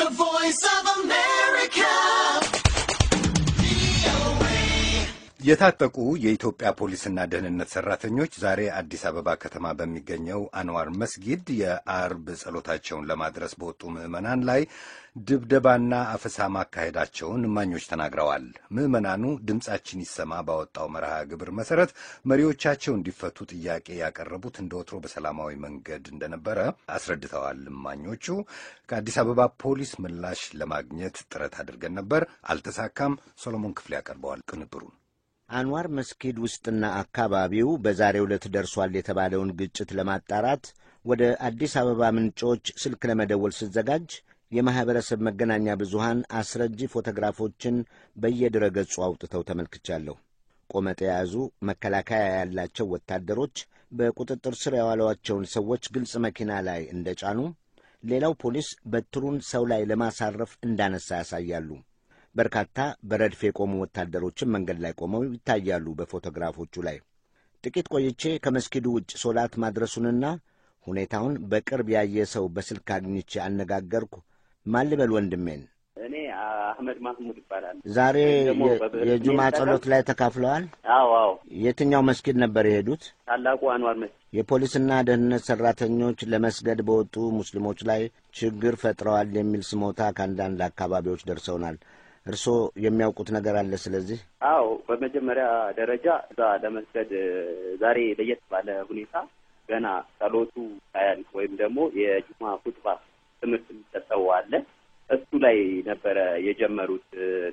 The Voice of America. የታጠቁ የኢትዮጵያ ፖሊስና ደህንነት ሰራተኞች ዛሬ አዲስ አበባ ከተማ በሚገኘው አንዋር መስጊድ የአርብ ጸሎታቸውን ለማድረስ በወጡ ምዕመናን ላይ ድብደባና አፈሳ ማካሄዳቸውን እማኞች ተናግረዋል። ምዕመናኑ ድምጻችን ይሰማ ባወጣው መርሃ ግብር መሰረት መሪዎቻቸው እንዲፈቱ ጥያቄ ያቀረቡት እንደወትሮ በሰላማዊ መንገድ እንደነበረ አስረድተዋል። እማኞቹ ከአዲስ አበባ ፖሊስ ምላሽ ለማግኘት ጥረት አድርገን ነበር፣ አልተሳካም። ሰሎሞን ክፍሌ ያቀርበዋል ቅንብሩን። አንዋር መስጊድ ውስጥና አካባቢው በዛሬው ዕለት ደርሷል የተባለውን ግጭት ለማጣራት ወደ አዲስ አበባ ምንጮች ስልክ ለመደወል ሲዘጋጅ የማኅበረሰብ መገናኛ ብዙሃን አስረጂ ፎቶግራፎችን በየድረገጹ አውጥተው ተመልክቻለሁ። ቆመጥ የያዙ መከላከያ ያላቸው ወታደሮች በቁጥጥር ስር ያዋሏቸውን ሰዎች ግልጽ መኪና ላይ እንደጫኑ፣ ሌላው ፖሊስ በትሩን ሰው ላይ ለማሳረፍ እንዳነሳ ያሳያሉ። በርካታ በረድፍ የቆሙ ወታደሮችም መንገድ ላይ ቆመው ይታያሉ በፎቶግራፎቹ ላይ። ጥቂት ቆይቼ ከመስጊዱ ውጭ ሶላት ማድረሱንና ሁኔታውን በቅርብ ያየ ሰው በስልክ አግኝቼ አነጋገርኩ። ማልበል ወንድሜን? እኔ አህመድ ማህሙድ ይባላል። ዛሬ የጁማ ጸሎት ላይ ተካፍለዋል? አዎ። የትኛው መስጊድ ነበር የሄዱት? ታላቁ አንዋር መስጊድ። የፖሊስና ደህንነት ሰራተኞች ለመስገድ በወጡ ሙስሊሞች ላይ ችግር ፈጥረዋል የሚል ስሞታ ከአንዳንድ አካባቢዎች ደርሰውናል። እርስዎ የሚያውቁት ነገር አለ ስለዚህ? አዎ፣ በመጀመሪያ ደረጃ እዛ ለመስገድ ዛሬ ለየት ባለ ሁኔታ ገና ጸሎቱ ሳያልቅ ወይም ደግሞ የጁማ ኹጥባ ትምህርት የሚሰጠው አለ፣ እሱ ላይ ነበረ የጀመሩት።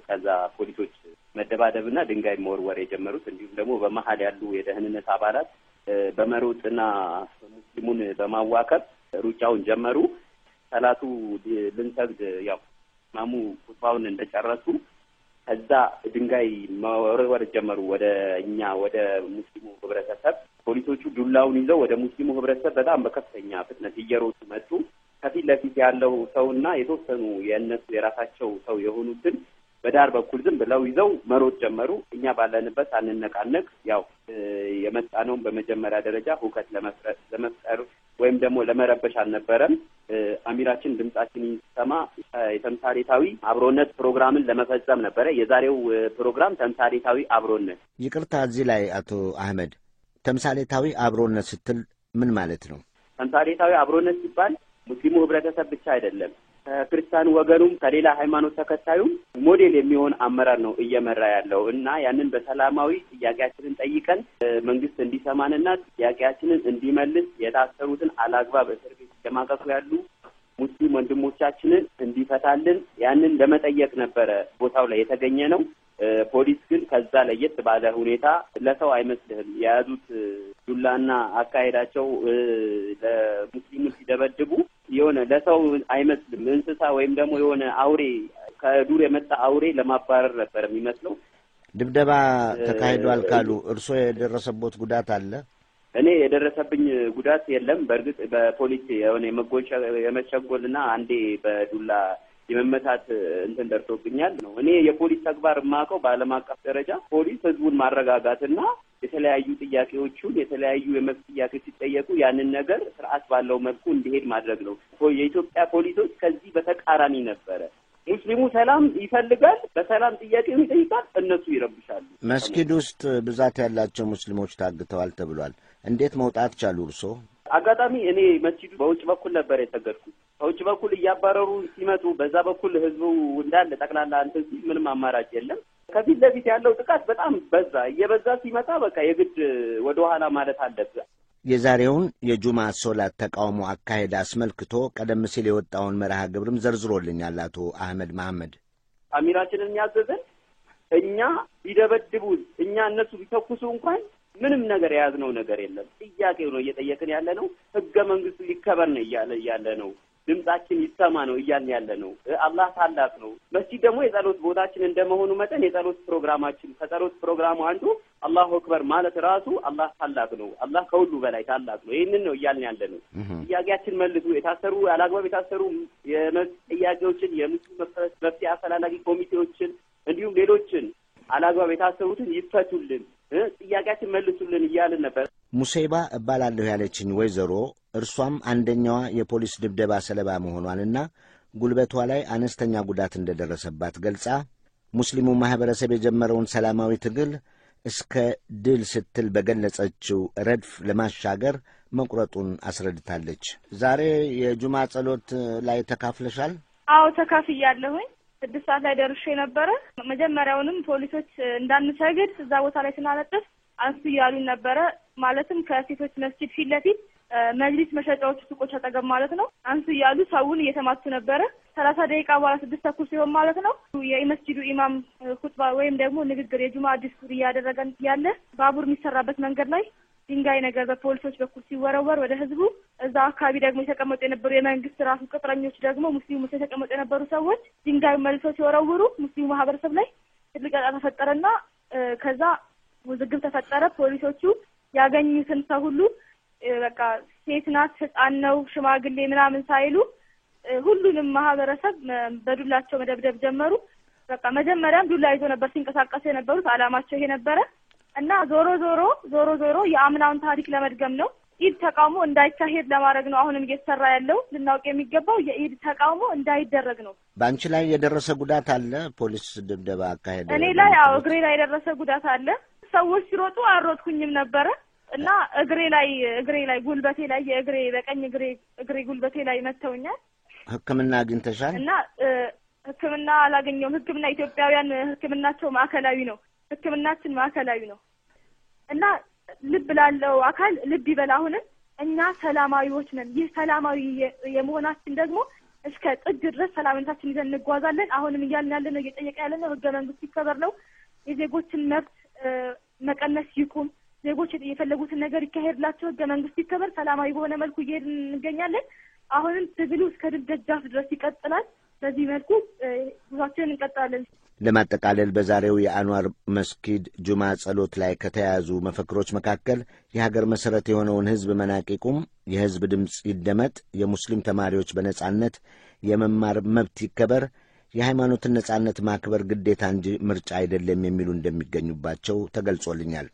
ከዛ ፖሊሶች መደባደብና ድንጋይ መወርወር የጀመሩት፣ እንዲሁም ደግሞ በመሀል ያሉ የደህንነት አባላት በመሮጥና ሙስሊሙን በማዋከብ ሩጫውን ጀመሩ። ሰላቱ ልንሰግድ ያው ማሙ ኹጥባውን እንደጨረሱ ከዛ ድንጋይ መወርወር ጀመሩ ወደ ሙስሊሙ ህብረተሰብ። ፖሊሶቹ ዱላውን ይዘው ወደ ሙስሊሙ ህብረተሰብ በጣም በከፍተኛ ፍጥነት እየሮጡ መጡ። ከፊት ለፊት ያለው ሰውና የተወሰኑ የራሳቸው ሰው የሆኑትን በዳር በኩል ዝም ብለው ይዘው መሮጥ ጀመሩ። እኛ ባለንበት አንነቃነቅ። ያው የመጣነው በመጀመሪያ ደረጃ ሁከት ለመፍጠር ወይም ደግሞ ለመረበሽ አልነበረም። አሚራችን ድምጻችን ይሰማ የተምሳሌታዊ አብሮነት ፕሮግራምን ለመፈጸም ነበረ። የዛሬው ፕሮግራም ተምሳሌታዊ አብሮነት። ይቅርታ፣ እዚህ ላይ አቶ አህመድ ተምሳሌታዊ አብሮነት ስትል ምን ማለት ነው? ተምሳሌታዊ አብሮነት ሲባል ሙስሊሙ ህብረተሰብ ብቻ አይደለም፣ ከክርስቲያኑ ወገኑም ከሌላ ሃይማኖት ተከታዩም ሞዴል የሚሆን አመራር ነው እየመራ ያለው እና ያንን በሰላማዊ ጥያቄያችንን ጠይቀን መንግስት እንዲሰማንና ጥያቄያችንን እንዲመልስ፣ የታሰሩትን አላግባብ እስር ቤት እየማቀቁ ያሉ ሙስሊም ወንድሞቻችንን እንዲፈታልን ያንን ለመጠየቅ ነበረ ቦታው ላይ የተገኘ ነው። ፖሊስ ግን ከዛ ለየት ባለ ሁኔታ ለሰው አይመስልህም የያዙት ዱላና አካሄዳቸው ለሙስሊሙ ሲደበድቡ የሆነ ለሰው አይመስልም። እንስሳ ወይም ደግሞ የሆነ አውሬ ከዱር የመጣ አውሬ ለማባረር ነበር የሚመስለው። ድብደባ ተካሂዷል ካሉ እርስዎ የደረሰቦት ጉዳት አለ? እኔ የደረሰብኝ ጉዳት የለም። በእርግጥ በፖሊስ የሆነ የመሸጎልና አንዴ በዱላ የመመታት እንትን ደርሶብኛል ነው። እኔ የፖሊስ ተግባር የማውቀው በዓለም አቀፍ ደረጃ ፖሊስ ህዝቡን ማረጋጋትና የተለያዩ ጥያቄዎቹን የተለያዩ የመብት ጥያቄዎች ሲጠየቁ ያንን ነገር ስርዓት ባለው መልኩ እንዲሄድ ማድረግ ነው። የኢትዮጵያ ፖሊሶች ከዚህ በተቃራኒ ነበረ። ሙስሊሙ ሰላም ይፈልጋል፣ በሰላም ጥያቄውን ይጠይቃል፣ እነሱ ይረብሻሉ። መስጊድ ውስጥ ብዛት ያላቸው ሙስሊሞች ታግተዋል ተብሏል። እንዴት መውጣት ቻሉ እርስዎ? አጋጣሚ እኔ መስጊዱ በውጭ በኩል ነበር የተገድኩት። ከውጭ በኩል እያባረሩ ሲመጡ በዛ በኩል ህዝቡ እንዳለ ጠቅላላ እንትን ሲል ምንም አማራጭ የለም። ከፊት ለፊት ያለው ጥቃት በጣም በዛ። እየበዛ ሲመጣ በቃ የግድ ወደ ኋላ ማለት አለብህ። የዛሬውን የጁማ ሶላት ተቃውሞ አካሄድ አስመልክቶ ቀደም ሲል የወጣውን መርሃ ግብርም ዘርዝሮልኛል አቶ አህመድ መሐመድ። አሚራችንን ያዘዘን እኛ ቢደበድቡን እኛ እነሱ ቢተኩሱ እንኳን ምንም ነገር የያዝነው ነገር የለም። ጥያቄው ነው እየጠየቅን ያለ ነው። ህገ መንግስቱ ይከበር ነው ያለ ነው። ድምጻችን ይሰማ ነው እያልን ያለ ነው። አላህ ታላቅ ነው። መስጂድ ደግሞ የጸሎት ቦታችን እንደመሆኑ መጠን የጸሎት ፕሮግራማችን ከጸሎት ፕሮግራሙ አንዱ አላሁ አክበር ማለት ራሱ አላህ ታላቅ ነው፣ አላህ ከሁሉ በላይ ታላቅ ነው። ይህንን ነው እያልን ያለ ነው። ጥያቄያችን መልሱ፣ የታሰሩ አላግባብ የታሰሩ ጥያቄዎችን የሙስሊም መፍትሄ አፈላላጊ ኮሚቴዎችን እንዲሁም ሌሎችን አላግባብ የታሰሩትን ይፈቱልን፣ ጥያቄያችን መልሱልን እያልን ነበር። ሙሴባ እባላለሁ ያለችኝ ወይዘሮ እርሷም አንደኛዋ የፖሊስ ድብደባ ሰለባ መሆኗንና ጉልበቷ ላይ አነስተኛ ጉዳት እንደደረሰባት ገልጻ ሙስሊሙ ማኅበረሰብ የጀመረውን ሰላማዊ ትግል እስከ ድል ስትል በገለጸችው ረድፍ ለማሻገር መቁረጡን አስረድታለች። ዛሬ የጁማ ጸሎት ላይ ተካፍለሻል? አዎ ተካፍያለሁኝ። 6 ሰዓት ላይ ደርሼ ነበረ። መጀመሪያውንም ፖሊሶች እንዳንሰግድ እዛ ቦታ ላይ ስናለጥፍ አንሱ ያሉን ነበረ። ማለትም ከሴቶች መስጊድ ፊት ለፊት መጅሊስ መሸጫዎች ሱቆች አጠገብ ማለት ነው። አንሱ ያሉ ሰውን እየተማቱ ነበረ። 30 ደቂቃ በኋላ 6 ተኩል ሲሆን ማለት ነው የመስጊዱ ኢማም ኹጥባ ወይም ደግሞ ንግግር የጁማ ዲስኩር እያደረገ ያለ ባቡር የሚሰራበት መንገድ ላይ ድንጋይ ነገር በፖሊሶች በኩል ሲወረወር ወደ ህዝቡ፣ እዛ አካባቢ ደግሞ የተቀመጡ የነበሩ የመንግስት ራሱ ቅጥረኞች ደግሞ ሙስሊሞች የተቀመጡ የነበሩ ሰዎች ድንጋይ መልሰው ሲወረውሩ ሙስሊሙ ማህበረሰብ ላይ ትልቅ ጫና ተፈጠረና ከዛ ውዝግብ ተፈጠረ። ፖሊሶቹ ያገኙትን ሰው ሁሉ በቃ ሴት ናት፣ ህፃን ነው፣ ሽማግሌ ምናምን ሳይሉ ሁሉንም ማህበረሰብ በዱላቸው መደብደብ ጀመሩ። በቃ መጀመሪያም ዱላ ይዞ ነበር ሲንቀሳቀሱ የነበሩት። አላማቸው ይሄ ነበረ እና ዞሮ ዞሮ የአምናውን ታሪክ ለመድገም ነው። ኢድ ተቃውሞ እንዳይካሄድ ለማድረግ ነው አሁንም እየተሰራ ያለው። ልናውቅ የሚገባው የኢድ ተቃውሞ እንዳይደረግ ነው። በአንቺ ላይ የደረሰ ጉዳት አለ? ፖሊስ ድብደባ አካሄደ? እኔ ላይ እግሬ ላይ የደረሰ ጉዳት አለ። ሰዎች ሲሮጡ አልሮጥኩኝም ነበረ እና እግሬ ላይ ጉልበቴ ላይ በቀኝ እግሬ ጉልበቴ ላይ መተውኛል። ሕክምና አግኝተሻል? እና ሕክምና አላገኘሁም። ሕክምና ኢትዮጵያውያን ሕክምናቸው ማዕከላዊ ነው። ሕክምናችን ማዕከላዊ ነው እና ልብ ላለው አካል ልብ ይበል። አሁንም እኛ ሰላማዊዎች ነን። ይህ ሰላማዊ የመሆናችን ደግሞ እስከ ጥግ ድረስ ሰላምነታችን ይዘን እንጓዛለን። አሁንም እያልን ያለነው እየጠየቀ ያለነው ህገ መንግስቱ ይከበር ነው። የዜጎችን መብት መቀነስ ይቁም። ዜጎች የፈለጉትን ነገር ይካሄድላቸው። ህገ መንግስቱ ይከበር። ሰላማዊ በሆነ መልኩ እየሄድን እንገኛለን። አሁንም ትግሉ እስከ ድል ደጃፍ ድረስ ይቀጥላል። በዚህ መልኩ ጉዟችንን እንቀጥላለን። ለማጠቃለል በዛሬው የአንዋር መስጊድ ጁማ ጸሎት ላይ ከተያዙ መፈክሮች መካከል የሀገር መሠረት የሆነውን ሕዝብ መናቅ ይቁም፣ የሕዝብ ድምፅ ይደመጥ፣ የሙስሊም ተማሪዎች በነጻነት የመማር መብት ይከበር፣ የሃይማኖትን ነጻነት ማክበር ግዴታ እንጂ ምርጫ አይደለም የሚሉ እንደሚገኙባቸው ተገልጾልኛል።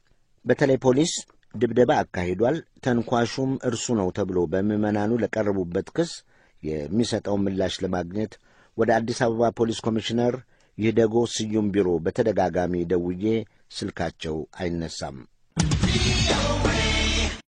በተለይ ፖሊስ ድብደባ አካሂዷል፣ ተንኳሹም እርሱ ነው ተብሎ በምዕመናኑ ለቀረቡበት ክስ የሚሰጠው ምላሽ ለማግኘት ወደ አዲስ አበባ ፖሊስ ኮሚሽነር ይህደጎ ስዩም ቢሮ በተደጋጋሚ ደውዬ ስልካቸው አይነሳም።